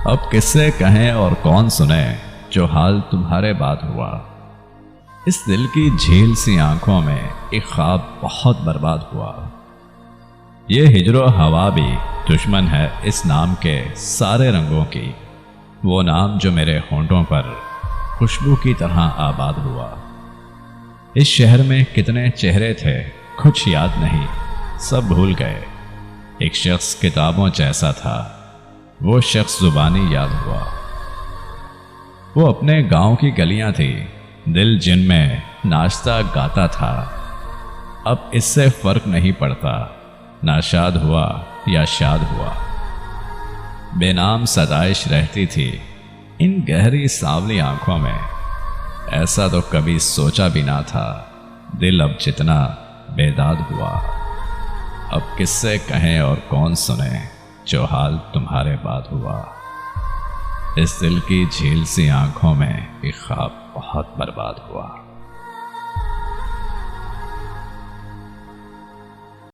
अब किससे कहें और कौन सुने जो हाल तुम्हारे बाद हुआ। इस दिल की झील सी आंखों में एक ख्वाब बहुत बर्बाद हुआ। ये हिजरो हवा भी दुश्मन है इस नाम के सारे रंगों की, वो नाम जो मेरे होंठों पर खुशबू की तरह आबाद हुआ। इस शहर में कितने चेहरे थे कुछ याद नहीं, सब भूल गए। एक शख्स किताबों जैसा था, वो शख्स जुबानी याद हुआ। वो अपने गांव की गलियां थी, दिल जिनमें नाचता गाता था। अब इससे फर्क नहीं पड़ता, नाशाद हुआ या शाद हुआ। बेनाम सदाइश रहती थी इन गहरी सांवली आंखों में। ऐसा तो कभी सोचा भी ना था, दिल अब जितना बेदाद हुआ। अब किससे कहें और कौन सुने जो हाल तुम्हारे बाद हुआ। इस दिल की झील सी आंखों में एक ख्वाब बहुत बर्बाद